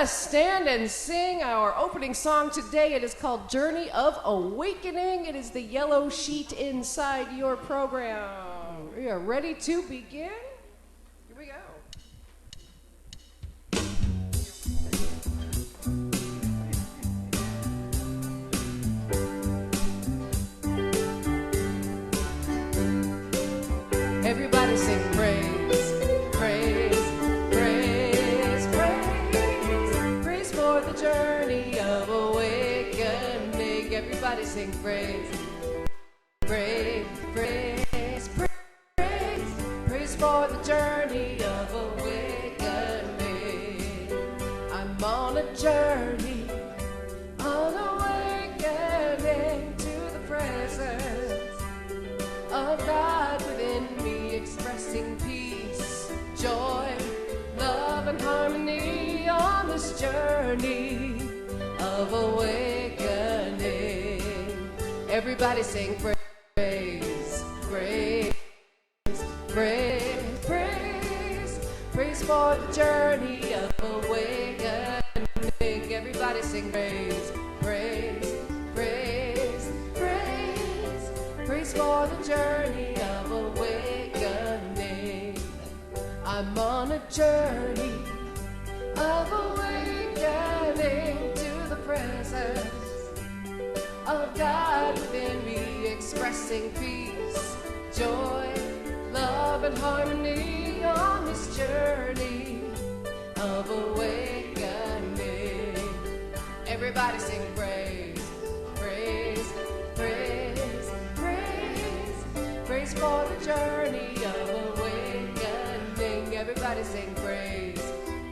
us stand and sing our opening song today. It is called Journey of Awakening. It is the yellow sheet inside your program. We are ready to begin. Here we go. Everybody sing praise, praise, praise, praise, praise for the journey of awakening. Everybody sing praise, praise, praise, praise, praise for the journey of awakening. I'm on a journey of awakening to the presence of God within me, expressing peace, joy, love, and harmony on this journey of awakening. Everybody sing praise, praise, praise, praise, praise for the journey of awakening. Everybody sing praise, praise, praise, praise, praise for the journey of awakening. I'm on a journey of awakening to the presence of God within me, expressing peace, joy, love, and harmony on this journey of awakening. Everybody sing praise, praise, praise, praise, praise for the journey of awakening. Everybody sing praise,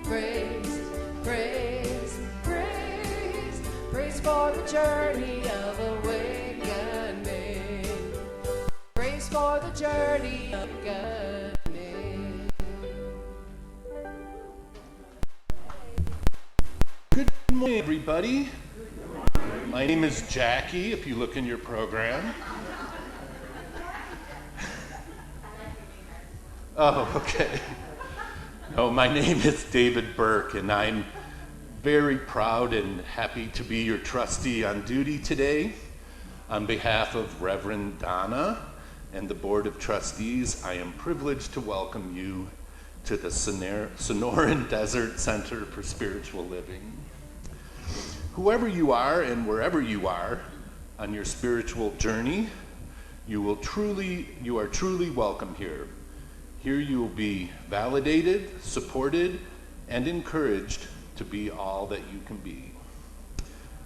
praise, praise, praise, praise for the journey of awakening. Praise for the journey of awakening. Good morning, everybody. My name is Jackie, if you look in your program. Oh, okay. No, my name is David Burke, and I'm very proud and happy to be your trustee on duty today. On behalf of Reverend Donna and the Board of Trustees, I am privileged to welcome you to the Sonoran Desert Center for Spiritual Living. Whoever you are and wherever you are on your spiritual journey, you are truly welcome here. Here you will be validated, supported, and encouraged to be all that you can be.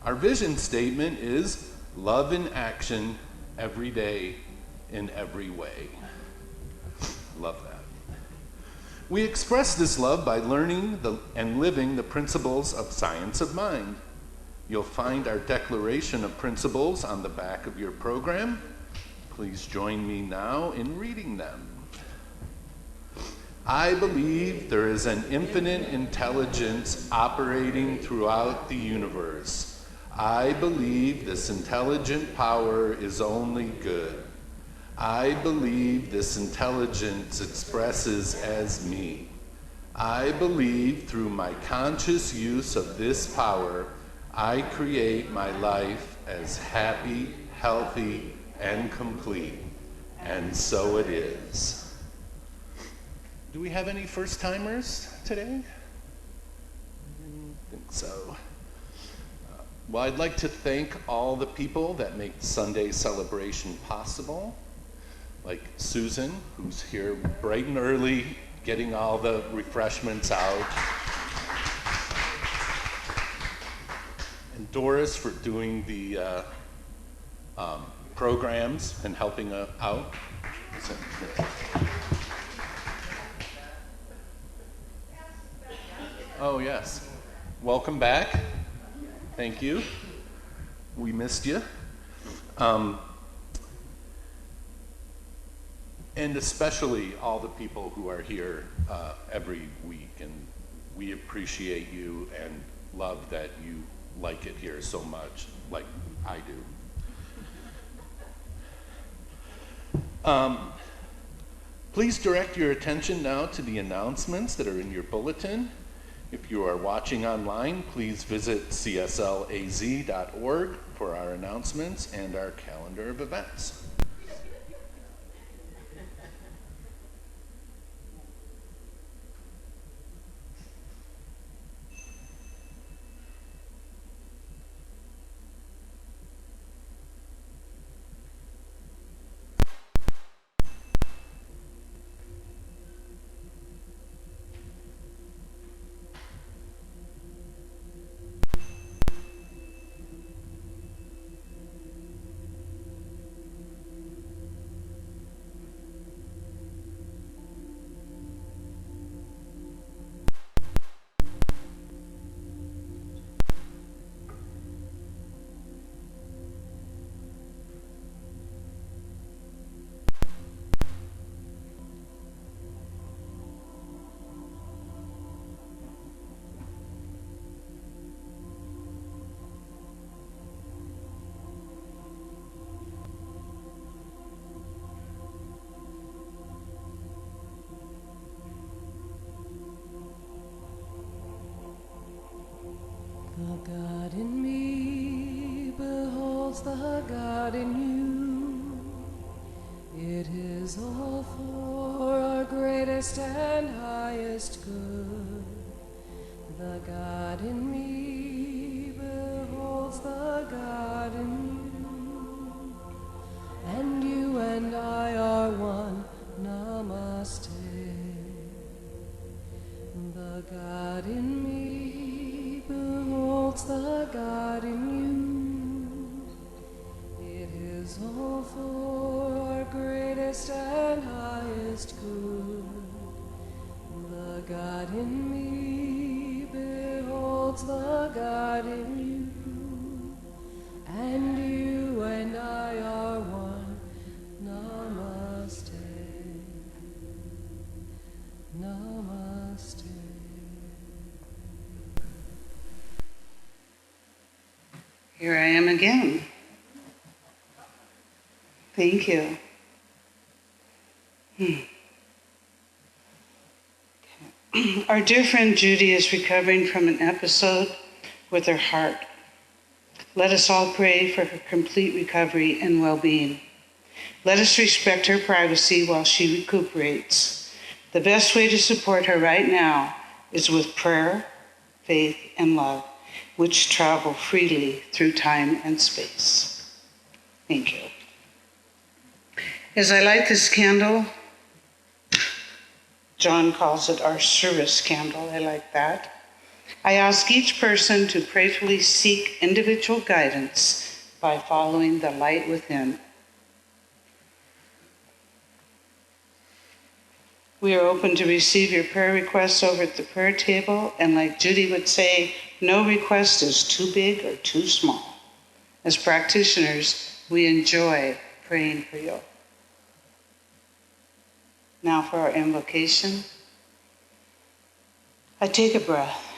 Our vision statement is love in action every day in every way. Love that. We express this love by learning and living the principles of science of mind. You'll find our declaration of principles on the back of your program. Please join me now in reading them. I believe there is an infinite intelligence operating throughout the universe. I believe this intelligent power is only good. I believe this intelligence expresses as me. I believe through my conscious use of this power, I create my life as happy, healthy, and complete. And so it is. Do we have any first-timers today? I think so. Well, I'd like to thank all the people that make Sunday celebration possible, like Susan, who's here bright and early, getting all the refreshments out. And Doris for doing the programs and helping out. Oh, yes. Welcome back. Thank you. We missed you. And especially all the people who are here every week. And we appreciate you and love that you like it here so much, like I do. Please direct your attention now to the announcements that are in your bulletin. If you are watching online, please visit cslaz.org for our announcements and our calendar of events. The God in me beholds the God in you. It is all for our greatest and highest good. The God in me beholds the God in you. And you and I are one. Namaste. The God in me beholds the God in you. It is all for our greatest and highest good. The God in me beholds the God in you. And you and I are one. Namaste. Namaste. Here I am again. Thank you. Our dear friend Judy is recovering from an episode with her heart. Let us all pray for her complete recovery and well-being. Let us respect her privacy while she recuperates. The best way to support her right now is with prayer, faith, and love, which travel freely through time and space. Thank you. As I light this candle, John calls it our service candle. I like that. I ask each person to prayerfully seek individual guidance by following the light within. We are open to receive your prayer requests over at the prayer table, and like Judy would say, no request is too big or too small. As practitioners, we enjoy praying for you. Now for our invocation. I take a breath.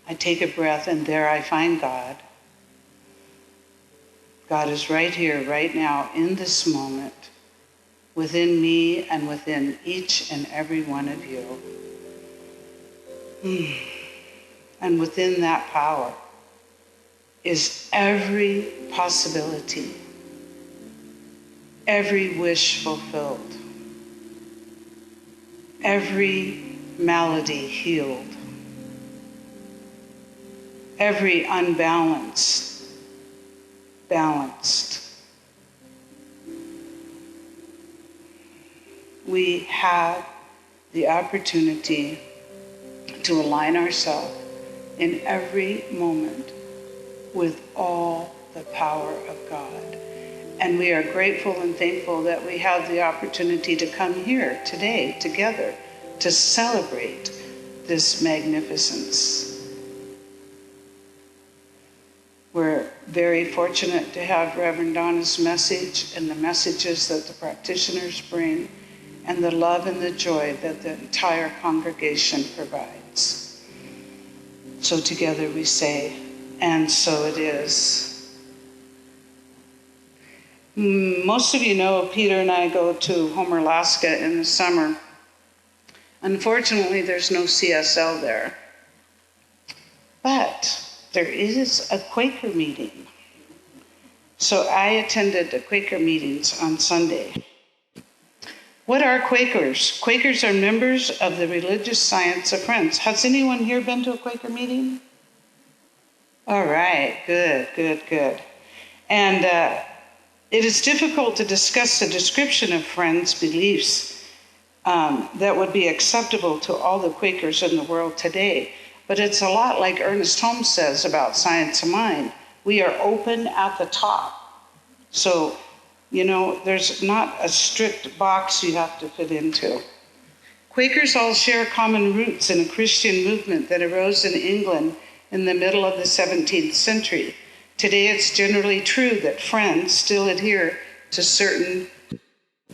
I take a breath, and there I find God. God is right here, right now, in this moment, within me and within each and every one of you. And within that power is every possibility, every wish fulfilled, every malady healed, every unbalanced, balanced. We have the opportunity to align ourselves in every moment with all the power of God. And we are grateful and thankful that we have the opportunity to come here today together to celebrate this magnificence. We're very fortunate to have Reverend Donna's message and the messages that the practitioners bring and the love and the joy that the entire congregation provides. So together we say, and so it is. Most of you know Peter and I go to Homer, Alaska in the summer Unfortunately, there's no CSL there. But there is a Quaker meeting. So I attended the Quaker meetings on Sunday. What are Quakers? Quakers are members of the Religious Science of Friends. Has anyone here been to a Quaker meeting? All right, good. And it is difficult to discuss the description of Friends' beliefs that would be acceptable to all the Quakers in the world today. But it's a lot like Ernest Holmes says about Science of Mind. We are open at the top. So, there's not a strict box you have to fit into. Quakers all share common roots in a Christian movement that arose in England in the middle of the 17th century. Today, it's generally true that Friends still adhere to certain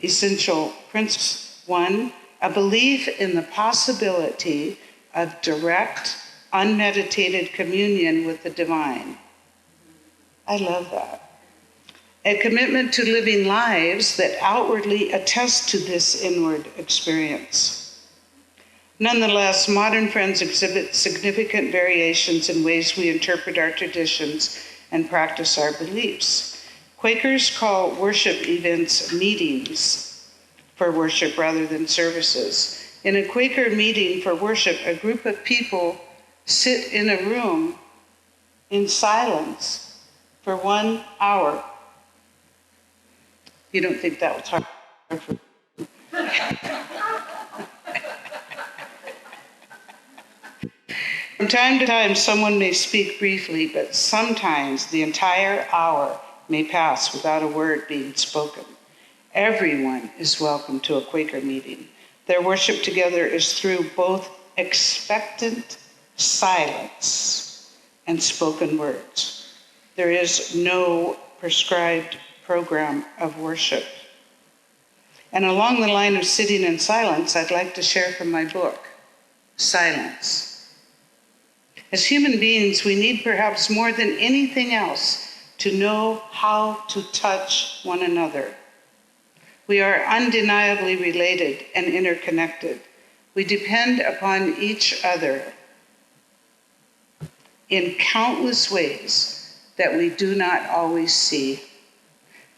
essential principles. One, a belief in the possibility of direct, unmeditated communion with the divine. I love that. A commitment to living lives that outwardly attest to this inward experience. Nonetheless, modern Friends exhibit significant variations in ways we interpret our traditions and practice our beliefs. Quakers call worship events meetings for worship rather than services. In a Quaker meeting for worship, a group of people sit in a room in silence for 1 hour. You don't think that was hard? From time to time, someone may speak briefly, but sometimes the entire hour may pass without a word being spoken. Everyone is welcome to a Quaker meeting. Their worship together is through both expectant silence and spoken words. There is no prescribed program of worship. And along the line of sitting in silence, I'd like to share from my book, Silence. As human beings, we need perhaps more than anything else to know how to touch one another. We are undeniably related and interconnected. We depend upon each other in countless ways that we do not always see.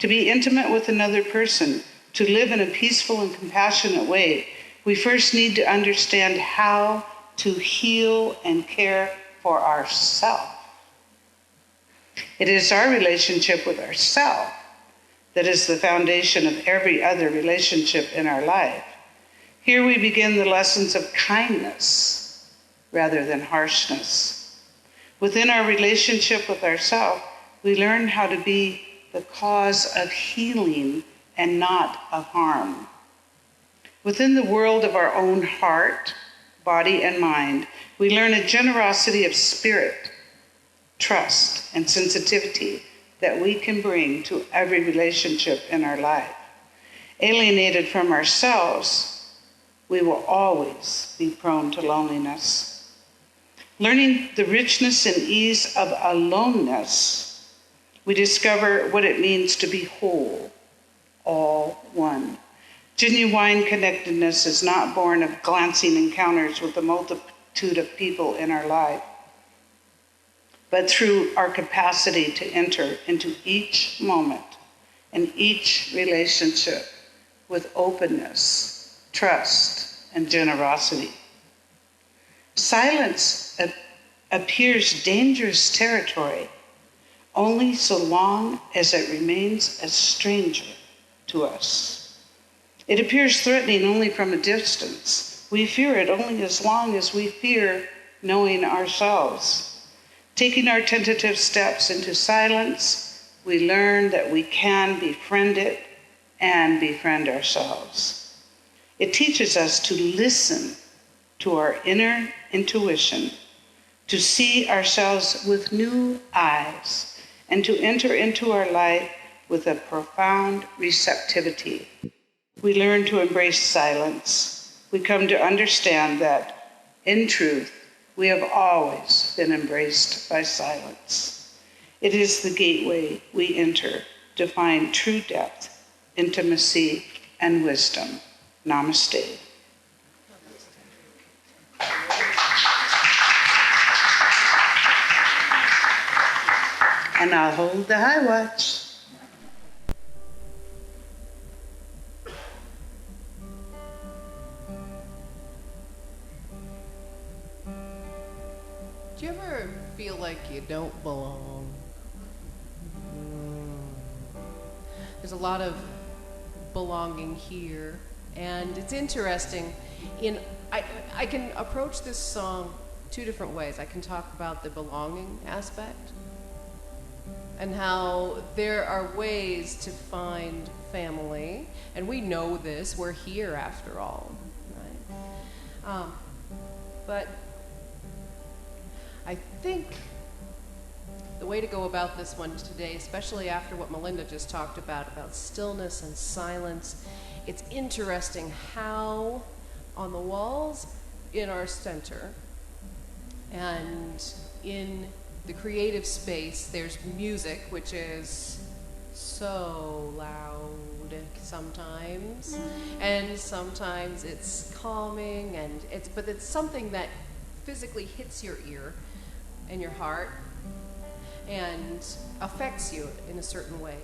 To be intimate with another person, to live in a peaceful and compassionate way, we first need to understand how to heal and care for ourselves. It is our relationship with ourselves that is the foundation of every other relationship in our life. Here we begin the lessons of kindness rather than harshness. Within our relationship with ourselves, we learn how to be the cause of healing and not of harm. Within the world of our own heart, body, and mind, we learn a generosity of spirit, trust, and sensitivity that we can bring to every relationship in our life. Alienated from ourselves, we will always be prone to loneliness. Learning the richness and ease of aloneness, we discover what it means to be whole, all one. Genuine connectedness is not born of glancing encounters with the multitude of people in our life, but through our capacity to enter into each moment and each relationship with openness, trust, and generosity. Silence appears dangerous territory only so long as it remains a stranger to us. It appears threatening only from a distance. We fear it only as long as we fear knowing ourselves. Taking our tentative steps into silence, we learn that we can befriend it and befriend ourselves. It teaches us to listen to our inner intuition, to see ourselves with new eyes, and to enter into our life with a profound receptivity. We learn to embrace silence. We come to understand that, in truth, we have always been embraced by silence. It is the gateway we enter to find true depth, intimacy, and wisdom. Namaste. and I'll hold the high watch. Do you ever feel like you don't belong? There's a lot of belonging here, and it's interesting. I can approach this song two different ways. I can talk about the belonging aspect and how there are ways to find family, and we know this. We're here after all, right? But I think the way to go about this one today, especially after what Melinda just talked about stillness and silence, it's interesting how on the walls in our center and in the creative space, there's music, which is so loud sometimes, and sometimes it's calming, but it's something that physically hits your ear and your heart and affects you in a certain way.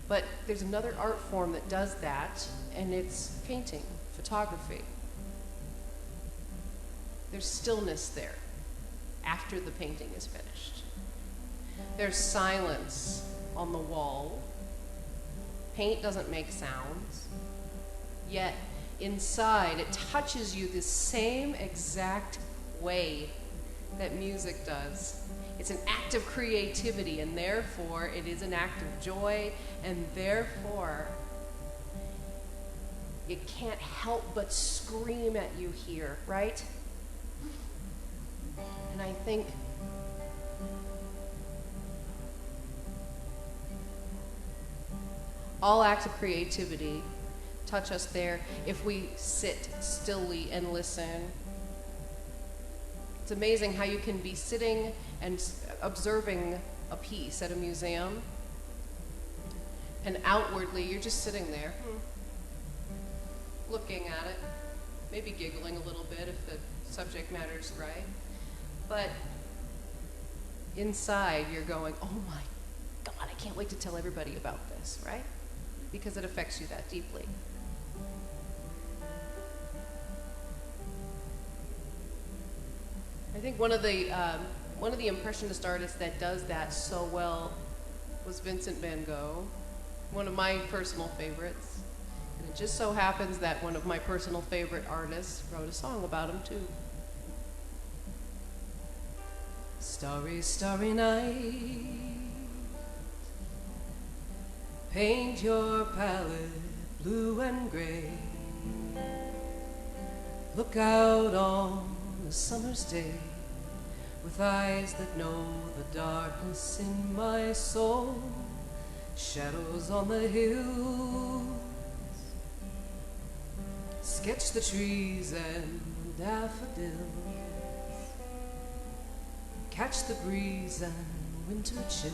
But there's another art form that does that, and it's painting, photography. There's stillness there after the painting is finished. There's silence on the wall. Paint doesn't make sounds, yet inside it touches you the same exact way that music does. It's an act of creativity, and therefore it is an act of joy, and therefore it can't help but scream at you here, right? And I think all acts of creativity touch us there if we sit stilly and listen. It's amazing how you can be sitting and observing a piece at a museum, and outwardly you're just sitting there looking at it, maybe giggling a little bit if the subject matter's right, but inside you're going, oh my God, I can't wait to tell everybody about this, right? Because it affects you that deeply. I think one of the impressionist artists that does that so well was Vincent van Gogh, one of my personal favorites. And it just so happens that one of my personal favorite artists wrote a song about him too. Starry, starry night, paint your palette blue and gray. Look out on a summer's day with eyes that know the darkness in my soul. Shadows on the hills, sketch the trees and daffodils. Catch the breeze and winter chills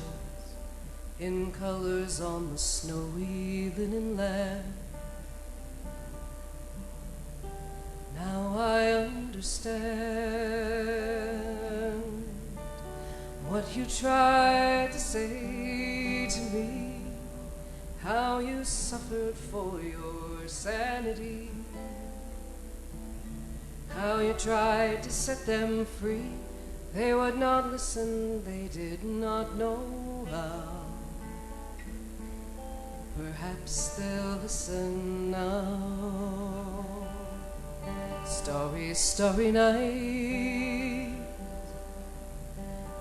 in colors on the snowy linen land. Now I understand what you tried to say to me, how you suffered for your sanity, how you tried to set them free. They would not listen, they did not know how. Perhaps they'll listen now. Starry, starry night,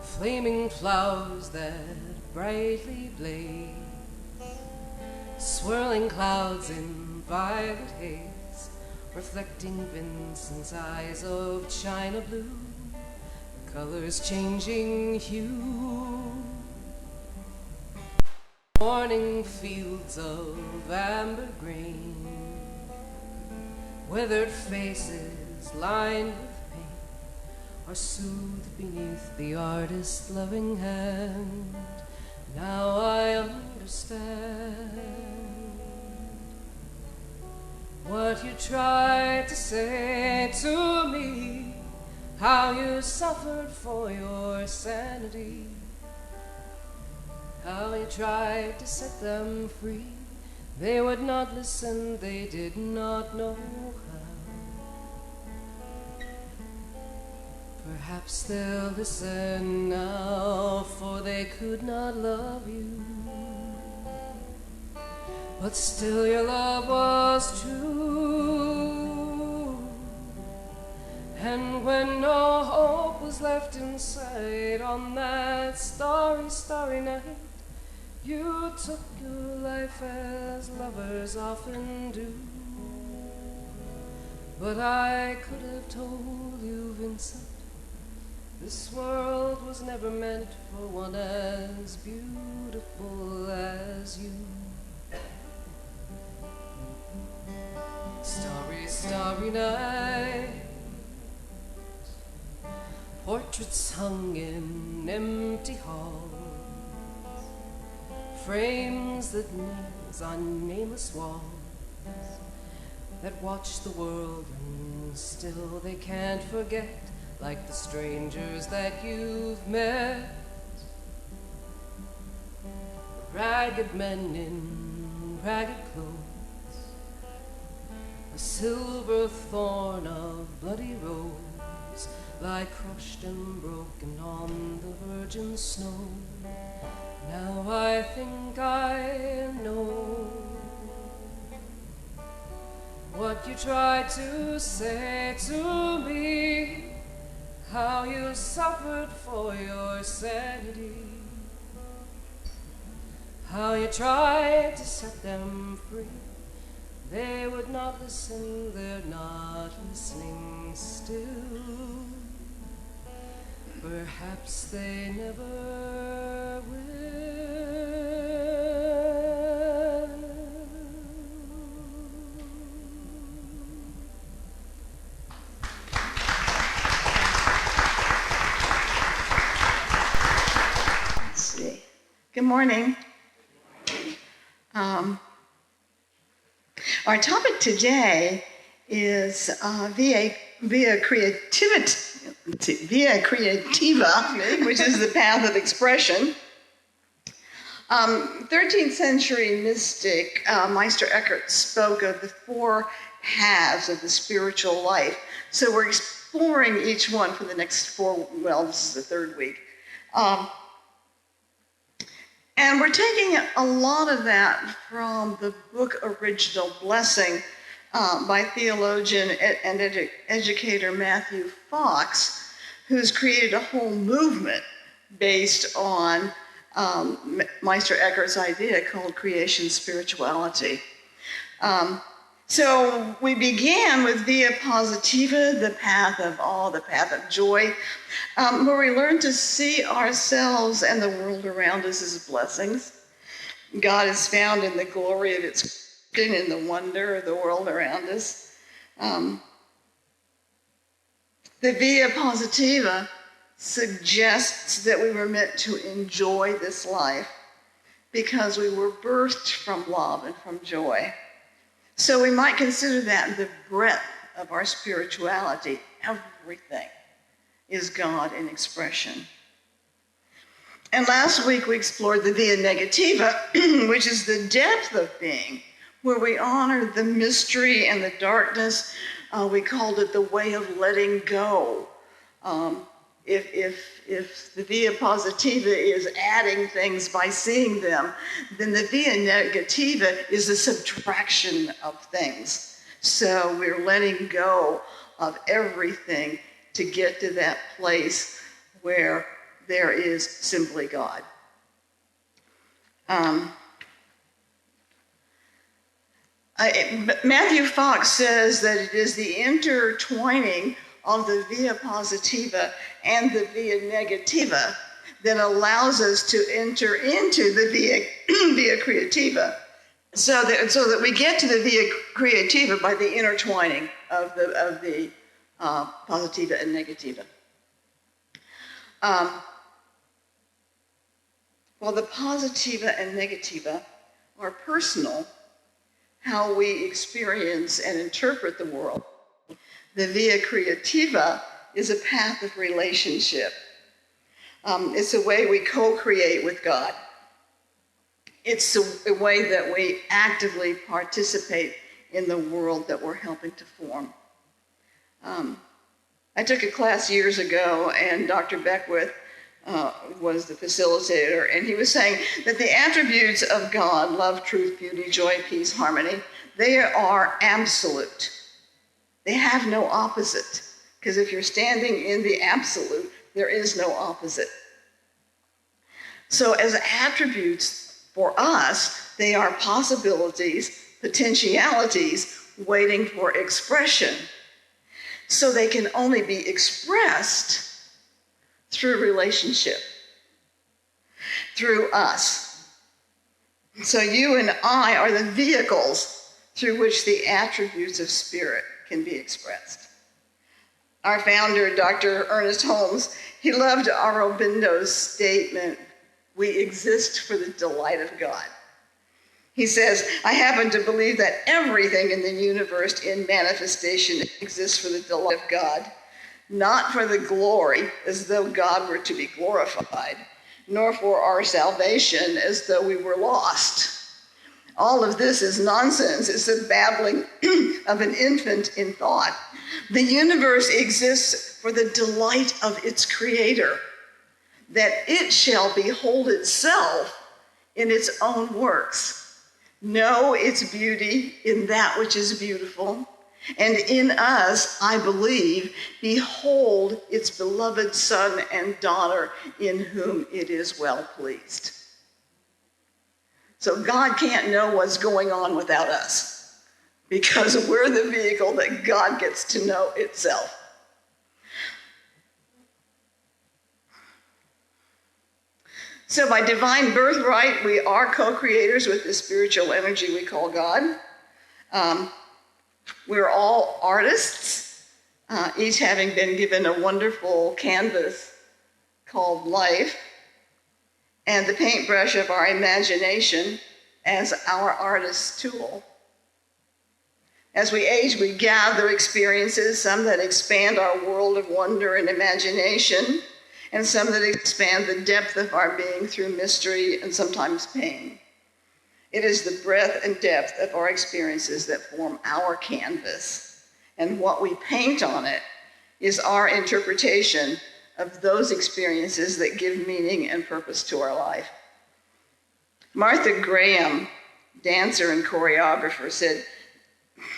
flaming flowers that brightly blaze, swirling clouds in violet haze, reflecting Vincent's eyes of china blue, colors changing hue. Morning fields of amber green, weathered faces lined with pain are soothed beneath the artist's loving hand. Now I understand what you tried to say to me, how you suffered for your sanity, how you tried to set them free. They would not listen, they did not know how. Perhaps they'll listen now, for they could not love you. But still your love was true. And when no hope was left in sight on that starry, starry night, you took your life as lovers often do. But I could have told you, Vincent, this world was never meant for one as beautiful as you. Starry, starry night, portraits hung in empty halls, frames that names on nameless walls, that watch the world and still they can't forget, like the strangers that you've met. Ragged men in ragged clothes, a silver thorn of bloody rose lie crushed and broken on the virgin snow. Now I think I know what you tried to say to me, how you suffered for your sanity, how you tried to set them free. They would not listen, they're not listening still. Perhaps they never will. Let's see. Good morning. Our topic today is via Creativa, which is the path of expression. 13th century mystic Meister Eckhart spoke of the four paths of the spiritual life. So we're exploring each one for the next this is the third week. And we're taking a lot of that from the book Original Blessing by theologian and educator Matthew Fox, who's created a whole movement based on Meister Eckhart's idea called creation spirituality. So we began with Via Positiva, the path of awe, the path of joy, where we learn to see ourselves and the world around us as blessings. God is found in the glory of its creation, in the wonder of the world around us. The Via Positiva suggests that we were meant to enjoy this life because we were birthed from love and from joy. So we might consider that the breadth of our spirituality. Everything is God in expression. And last week we explored the Via Negativa, which is the depth of being, where we honor the mystery and the darkness. We called it the way of letting go. If the Via Positiva is adding things by seeing them, then the Via Negativa is a subtraction of things. So we're letting go of everything to get to that place where there is simply God. Matthew Fox says that it is the intertwining of the Via Positiva and the Via Negativa that allows us to enter into the Via Creativa, so that we get to the Via Creativa by the intertwining of the Positiva and Negativa. While the Positiva and Negativa are personal, how we experience and interpret the world, the Via Creativa is a path of relationship. It's a way we co-create with God. It's a way that we actively participate in the world that we're helping to form. I took a class years ago, and Dr. Beckwith was the facilitator, and he was saying that the attributes of God, love, truth, beauty, joy, peace, harmony, they are absolute. They have no opposite, because if you're standing in the absolute, there is no opposite. So as attributes for us, they are possibilities, potentialities, waiting for expression. So they can only be expressed through relationship, through us. So you and I are the vehicles through which the attributes of spirit can be expressed. Our founder, Dr. Ernest Holmes, he loved Aurobindo's statement, "We exist for the delight of God." He says, "I happen to believe that everything in the universe in manifestation exists for the delight of God, not for the glory, as though God were to be glorified, nor for our salvation, as though we were lost. All of this is nonsense. It's the babbling of an infant in thought. The universe exists for the delight of its creator, that it shall behold itself in its own works, know its beauty in that which is beautiful, and in us, I believe, behold its beloved son and daughter in whom it is well pleased." So God can't know what's going on without us, because we're the vehicle that God gets to know itself. So by divine birthright, we are co-creators with the spiritual energy we call God. We're all artists, each having been given a wonderful canvas called life, and the paintbrush of our imagination as our artist's tool. As we age, we gather experiences, some that expand our world of wonder and imagination, and some that expand the depth of our being through mystery and sometimes pain. It is the breadth and depth of our experiences that form our canvas, and what we paint on it is our interpretation of those experiences that give meaning and purpose to our life. Martha Graham, dancer and choreographer, said,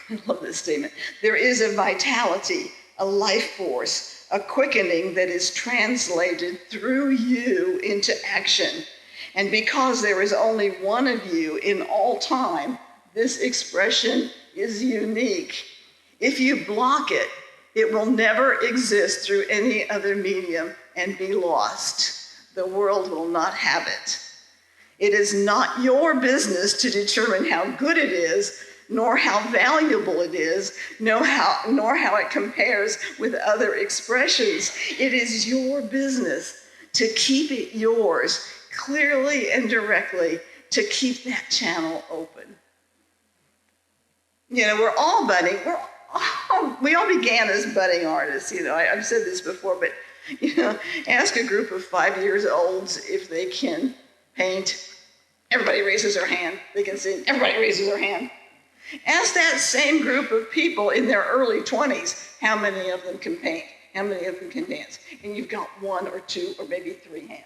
I love this statement, "There is a vitality, a life force, a quickening that is translated through you into action. And because there is only one of you in all time, this expression is unique. If you block it, it will never exist through any other medium and be lost. The world will not have it. It is not your business to determine how good it is, nor how valuable it is, nor how it compares with other expressions. It is your business to keep it yours, clearly and directly, to keep that channel open." You know, we're all budding. We all began as budding artists. You know, I've said this before, but you know, ask a group of 5-year-olds if they can paint. Everybody raises their hand. They can sing. Everybody raises their hand. Ask that same group of people in their early 20s, how many of them can paint, how many of them can dance, and you've got 1 or 2 or maybe 3 hands.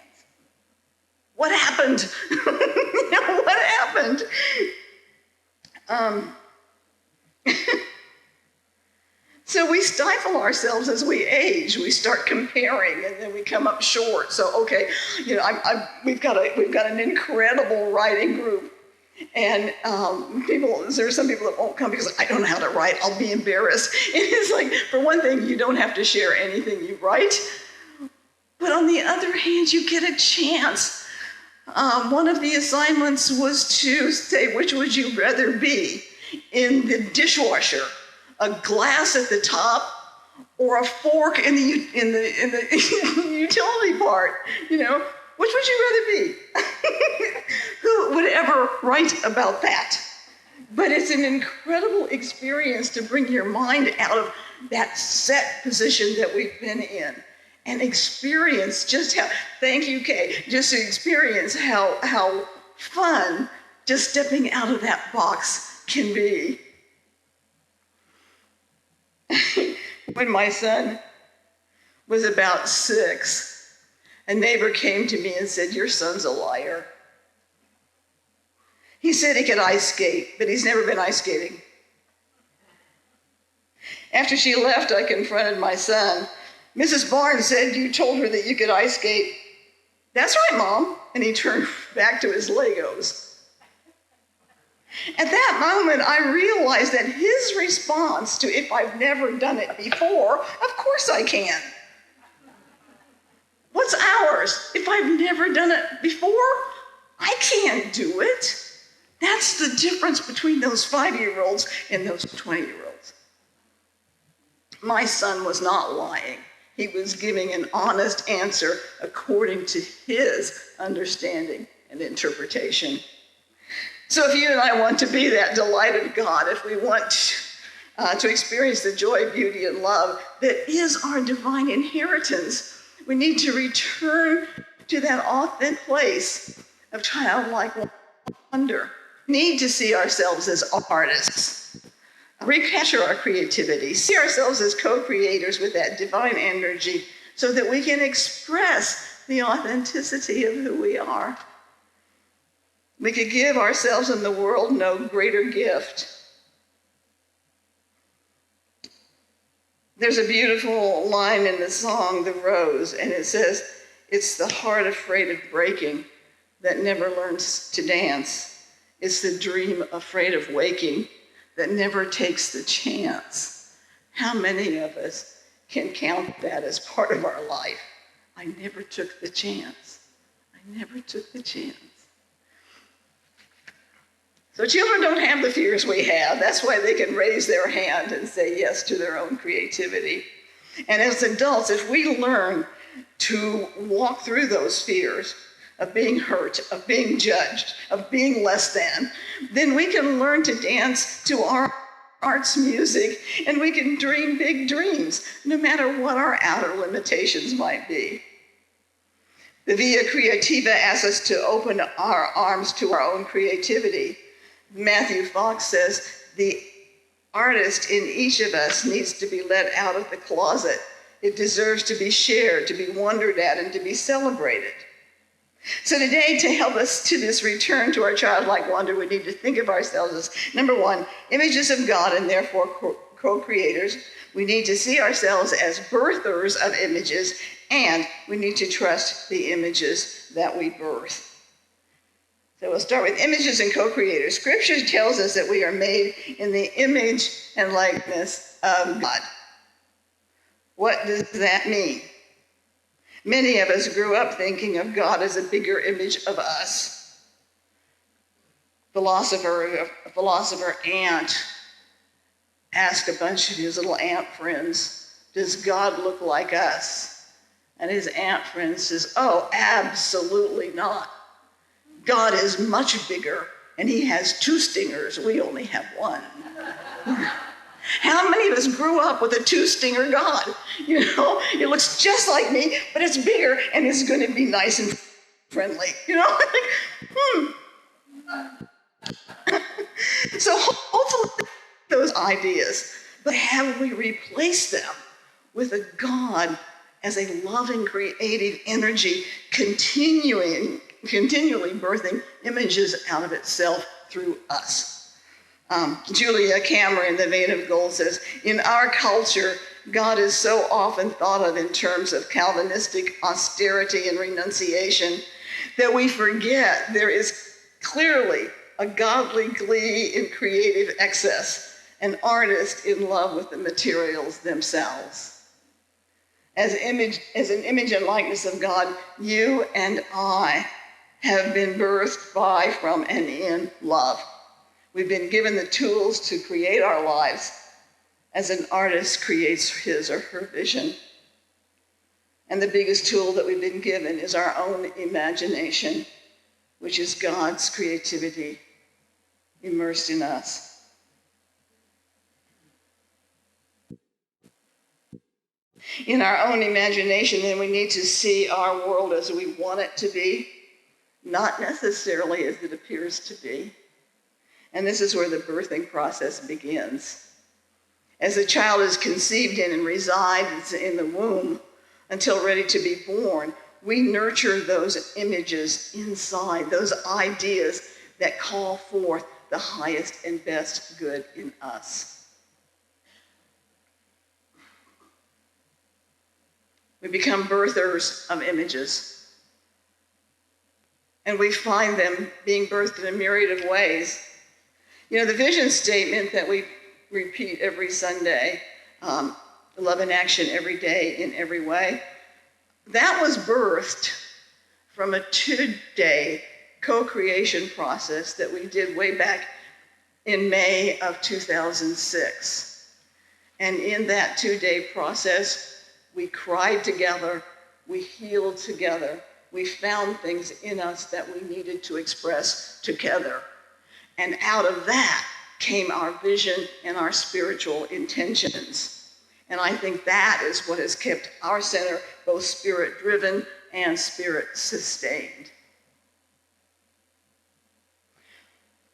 What happened? You know, what happened? So we stifle ourselves as we age. We start comparing, and then we come up short. So okay, you know, we've got an incredible writing group, and there are some people that won't come because I don't know how to write. I'll be embarrassed. And it's like, for one thing, you don't have to share anything you write, but on the other hand, you get a chance. One of the assignments was to say, which would you rather be in the dishwasher? A glass at the top, or a fork in the utility part, you know? Which would you rather be? Who would ever write about that? But it's an incredible experience to bring your mind out of that set position that we've been in and experience just how, thank you, Kay, just to experience how fun just stepping out of that box can be. When my son was about 6, a neighbor came to me and said, "Your son's a liar. He said he could ice skate, but he's never been ice skating." After she left, I confronted my son. "Mrs. Barnes said you told her that you could ice skate." "That's right, Mom." And he turned back to his Legos. At that moment, I realized that his response to, "If I've never done it before, of course I can." What's ours? "If I've never done it before, I can't do it." That's the difference between those 5-year-olds and those 20-year-olds. My son was not lying. He was giving an honest answer according to his understanding and interpretation. So if you and I want to be that delighted God, if we want to experience the joy, beauty, and love that is our divine inheritance, we need to return to that authentic place of childlike wonder. Need to see ourselves as artists, recapture our creativity, see ourselves as co-creators with that divine energy so that we can express the authenticity of who we are. We could give ourselves and the world no greater gift. There's a beautiful line in the song, The Rose, and it says, "It's the heart afraid of breaking that never learns to dance. It's the dream afraid of waking that never takes the chance." How many of us can count that as part of our life? I never took the chance. I never took the chance. So children don't have the fears we have. That's why they can raise their hand and say yes to their own creativity. And as adults, if we learn to walk through those fears of being hurt, of being judged, of being less than, then we can learn to dance to our art's music, and we can dream big dreams, no matter what our outer limitations might be. The Via Creativa asks us to open our arms to our own creativity. Matthew Fox says, "The artist in each of us needs to be let out of the closet. It deserves to be shared, to be wondered at, and to be celebrated." So today, to help us to this return to our childlike wonder, we need to think of ourselves as, number one, images of God and therefore co-creators. We need to see ourselves as birthers of images, and we need to trust the images that we birth. So we'll start with images and co-creators. Scripture tells us that we are made in the image and likeness of God. What does that mean? Many of us grew up thinking of God as a bigger image of us. A philosopher ant asked a bunch of his little ant friends, "Does God look like us?" And his ant friend says, "Oh, absolutely not. God is much bigger, and he has 2 stingers. We only have 1. How many of us grew up with a 2-stinger God? You know, it looks just like me, but it's bigger, and it's going to be nice and friendly. You know, So hopefully those ideas, but have we replaced them with a God as a loving, creative energy, continually birthing images out of itself through us? Julia Cameron, The Vein of Gold, says, "In our culture, God is so often thought of in terms of Calvinistic austerity and renunciation that we forget there is clearly a godly glee in creative excess, an artist in love with the materials themselves. As an image and likeness of God, you and I have been birthed by, from, and in love. We've been given the tools to create our lives as an artist creates his or her vision. And the biggest tool that we've been given is our own imagination, which is God's creativity immersed in us. In our own imagination, then we need to see our world as we want it to be, not necessarily as it appears to be. And this is where the birthing process begins. As a child is conceived in and resides in the womb until ready to be born, we nurture those images inside, those ideas that call forth the highest and best good in us. We become birthers of images. And we find them being birthed in a myriad of ways. You know, the vision statement that we repeat every Sunday, love in action every day in every way, that was birthed from a 2-day co-creation process that we did way back in May of 2006. And in that 2-day process, we cried together, we healed together, we found things in us that we needed to express together. And out of that came our vision and our spiritual intentions. And I think that is what has kept our center both spirit-driven and spirit-sustained.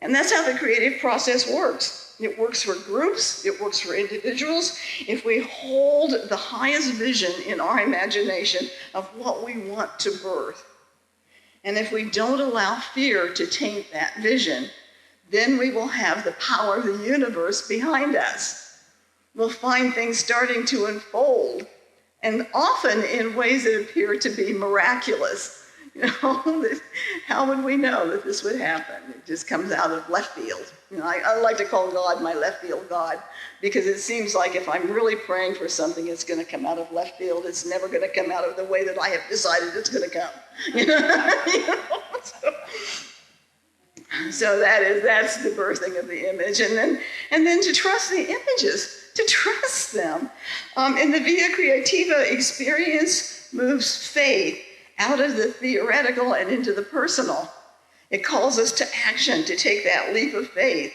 And that's how the creative process works. It works for groups, it works for individuals. If we hold the highest vision in our imagination of what we want to birth, and if we don't allow fear to taint that vision, then we will have the power of the universe behind us. We'll find things starting to unfold, and often in ways that appear to be miraculous. You know, how would we know that this would happen? It just comes out of left field. You know, I like to call God my left field God, because it seems like if I'm really praying for something, it's going to come out of left field. It's never going to come out of the way that I have decided it's going to come. You know? So that's the birthing of the image, and then to trust the images, to trust them. And the Via Creativa experience moves faith out of the theoretical and into the personal. It calls us to action, to take that leap of faith,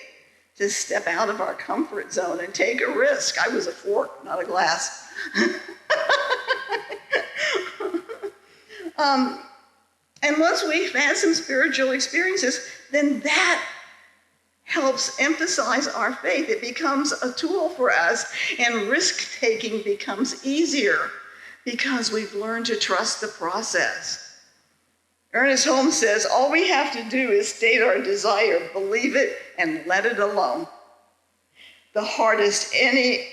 to step out of our comfort zone and take a risk. I was a fork, not a glass. And once we've had some spiritual experiences, then that helps emphasize our faith. It becomes a tool for us, and risk-taking becomes easier because we've learned to trust the process. Ernest Holmes says, all we have to do is state our desire, believe it, and let it alone. The hardest any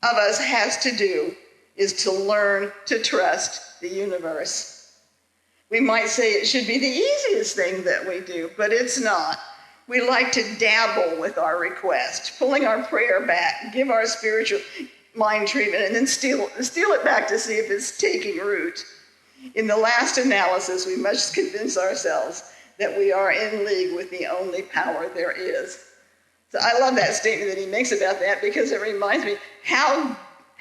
of us has to do is to learn to trust the universe. We might say it should be the easiest thing that we do, but it's not. We like to dabble with our request, pulling our prayer back, give our spiritual mind treatment, and then steal it back to see if it's taking root. In the last analysis, we must convince ourselves that we are in league with the only power there is. So I love that statement that he makes about that, because it reminds me how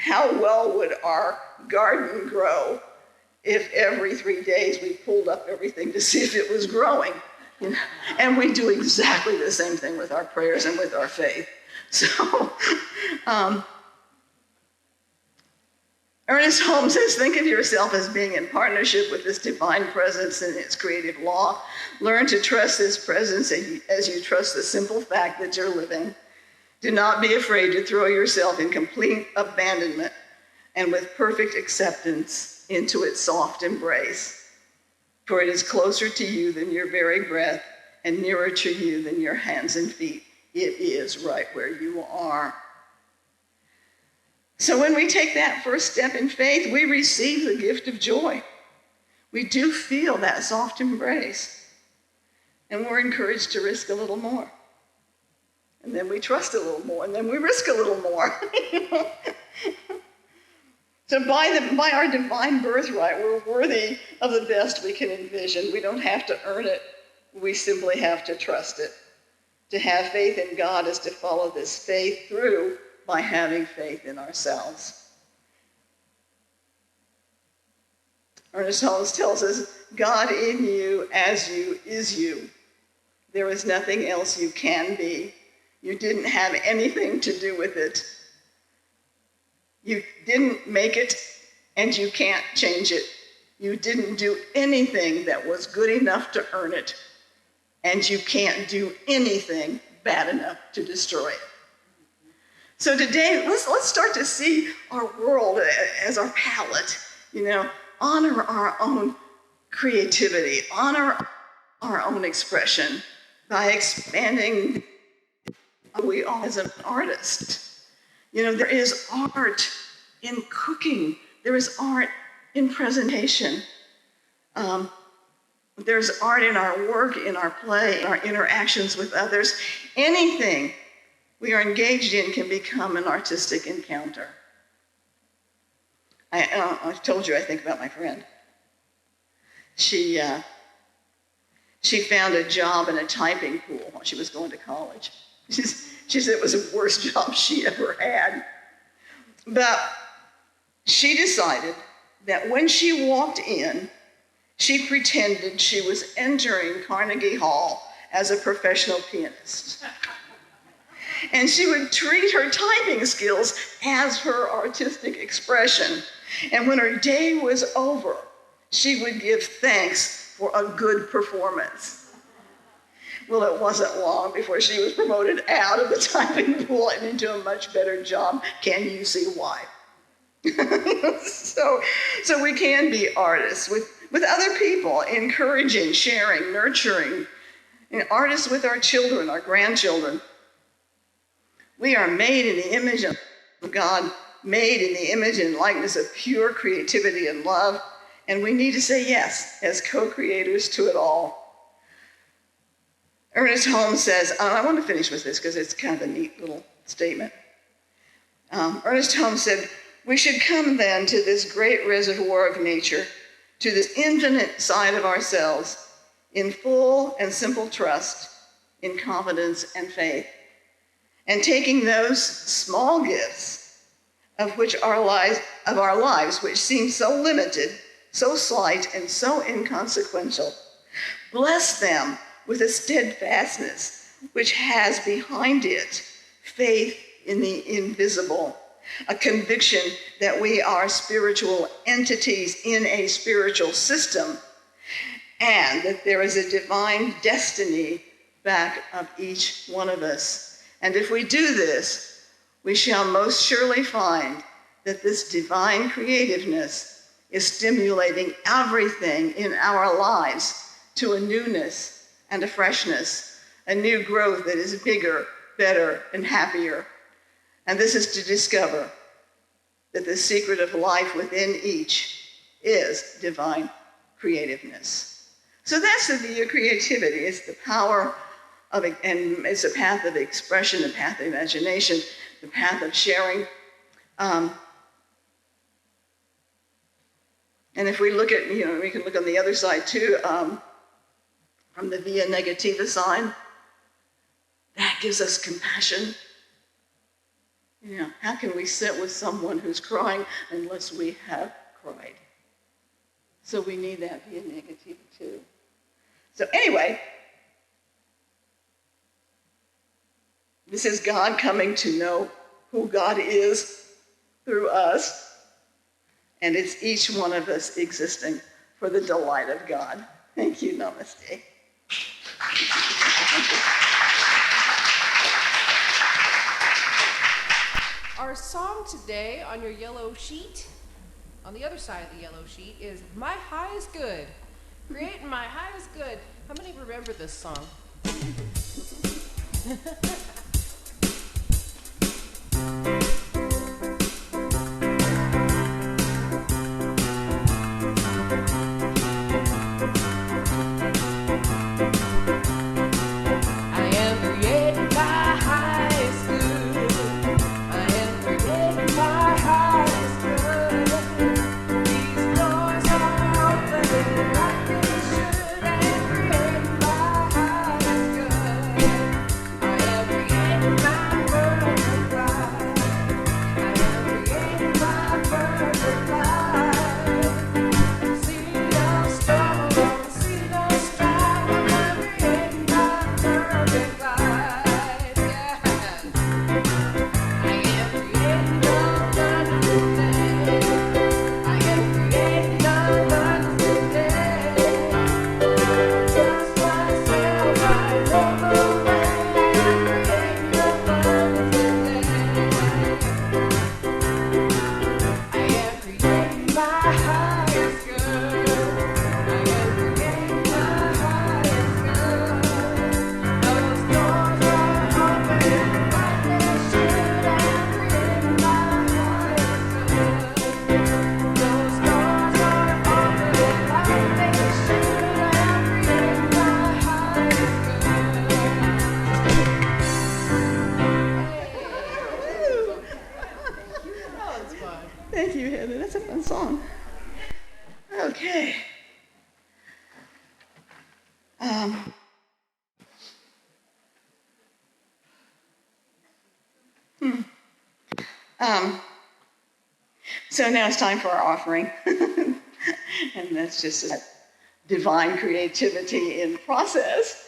well would our garden grow if every 3 days we pulled up everything to see if it was growing. You know? And we do exactly the same thing with our prayers and with our faith. So Ernest Holmes says, think of yourself as being in partnership with this divine presence and its creative law. Learn to trust this presence as you trust the simple fact that you're living. Do not be afraid to throw yourself in complete abandonment and with perfect acceptance into its soft embrace. For it is closer to you than your very breath and nearer to you than your hands and feet. It is right where you are. So when we take that first step in faith, we receive the gift of joy. We do feel that soft embrace. And we're encouraged to risk a little more. And then we trust a little more, and then we risk a little more. So by our divine birthright, we're worthy of the best we can envision. We don't have to earn it. We simply have to trust it. To have faith in God is to follow this faith through by having faith in ourselves. Ernest Holmes tells us, God in you, as you, is you. There is nothing else you can be. You didn't have anything to do with it. You didn't make it, and you can't change it. You didn't do anything that was good enough to earn it, and you can't do anything bad enough to destroy it. So today, let's start to see our world as our palette. Honor our own creativity, honor our own expression by expanding who we are as an artist. There is art in cooking. There is art in presentation. There's art in our work, in our play, in our interactions with others. Anything we are engaged in can become an artistic encounter. I told you I think about my friend. She found a job in a typing pool while she was going to college. She said it was the worst job she ever had. But she decided that when she walked in, she pretended she was entering Carnegie Hall as a professional pianist. And she would treat her typing skills as her artistic expression. And when her day was over, she would give thanks for a good performance. Well, it wasn't long before she was promoted out of the typing pool and into a much better job. Can you see why? So we can be artists with other people, encouraging, sharing, nurturing, and artists with our children, our grandchildren. We are made in the image of God, made in the image and likeness of pure creativity and love, and we need to say yes as co-creators to it all. Ernest Holmes says, I want to finish with this because it's kind of a neat little statement. Ernest Holmes said, "We should come then to this great reservoir of nature, to this infinite side of ourselves, in full and simple trust, in confidence and faith, and taking those small gifts of our lives, which seem so limited, so slight, and so inconsequential, bless them with a steadfastness which has behind it faith in the invisible, a conviction that we are spiritual entities in a spiritual system, and that there is a divine destiny back of each one of us. And if we do this, we shall most surely find that this divine creativeness is stimulating everything in our lives to a newness and a freshness, a new growth that is bigger, better, and happier. And this is to discover that the secret of life within each is divine creativeness. So that's the view of creativity. It's the power of it, and it's a path of expression, a path of imagination, the path of sharing. And if we look at, we can look on the other side too, from the via negativa side, that gives us compassion. How can we sit with someone who's crying unless we have cried? So we need that via negativa too. So anyway, this is God coming to know who God is through us, and it's each one of us existing for the delight of God. Thank you. Namaste. Our song today on your yellow sheet, on the other side of the yellow sheet, is My High is Good. Creating My High is Good. How many remember this song? So now it's time for our offering. And that's just a divine creativity in process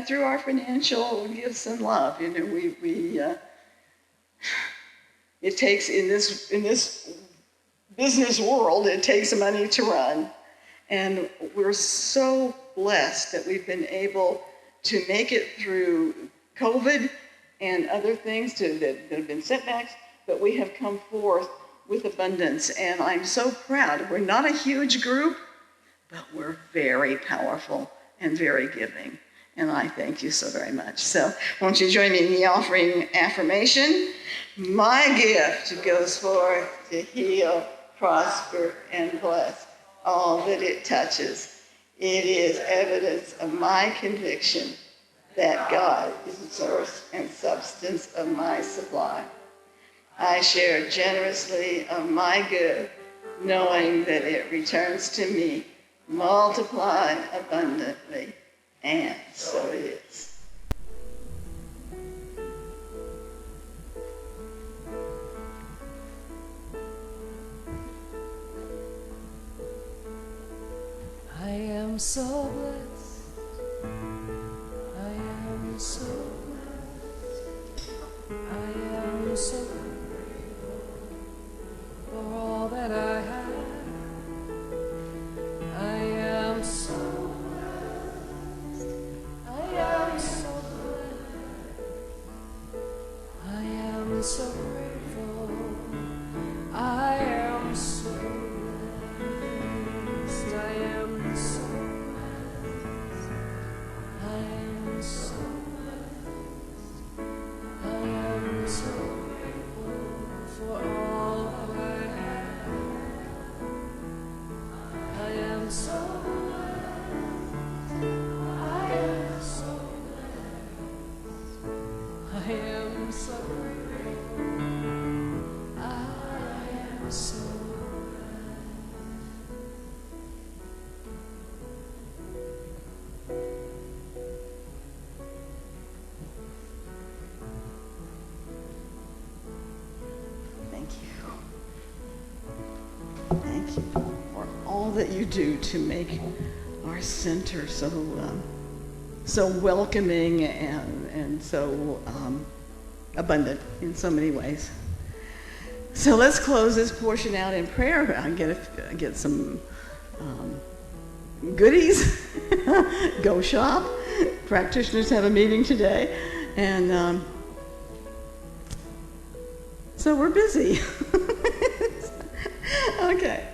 through our financial gifts and love. You know, it takes in this business world, it takes money to run. And we're so blessed that we've been able to make it through COVID and other things that have been setbacks, but we have come forth with abundance. And I'm so proud. We're not a huge group, but we're very powerful and very giving. And I thank you so very much. So won't you join me in the offering affirmation? My gift goes forth to heal, prosper, and bless all that it touches. It is evidence of my conviction that God is the source and substance of my supply. I share generously of my good, knowing that it returns to me, multiplied abundantly, and so it is. I am so blessed. I am so blessed. I am so grateful for all that I have. I am so blessed. I am so blessed. I am so grateful. I am so blessed. I am so blessed. I am so blessed. I am so grateful for all that I have. I am so blessed. I am so blessed. I am so grateful. I am so blessed. Thank you. Thank you for all that you do to make our center so welcoming and so abundant in so many ways. So let's close this portion out in prayer. I get some goodies. Go shop. Practitioners have a meeting today, and so we're busy. Okay.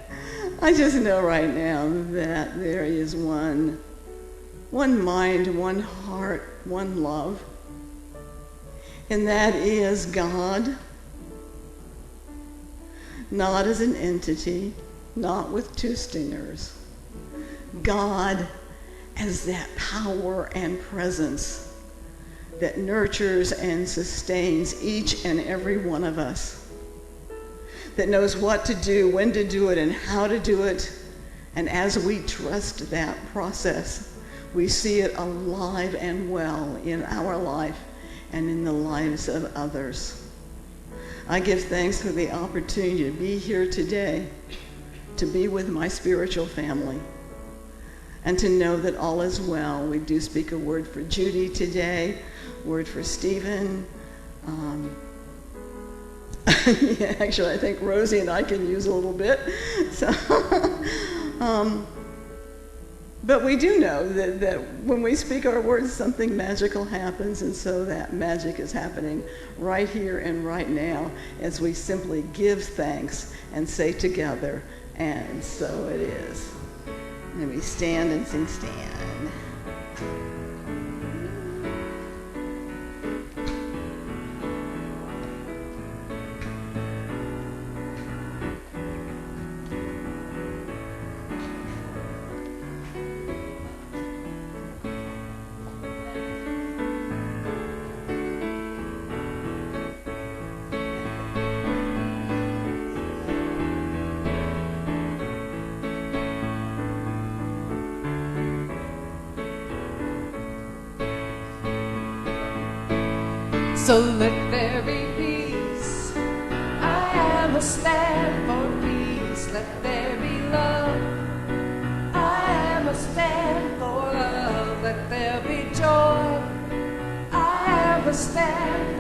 I just know right now that there is one mind, one heart, one love, and that is God. Not as an entity, not with two stingers. God as that power and presence that nurtures and sustains each and every one of us, that knows what to do, when to do it, and how to do it. And as we trust that process, we see it alive and well in our life and in the lives of others. I give thanks for the opportunity to be here today, to be with my spiritual family, and to know that all is well. We do speak a word for Judy today, word for Stephen. Yeah, actually, I think Rosie and I can use a little bit. So, but we do know that when we speak our words, something magical happens, and so that magic is happening right here and right now as we simply give thanks and say together, and so it is. And we stand and sing stand. So let there be peace stand for peace, let there be love. I am a stand for love, let there be joy. I am a stand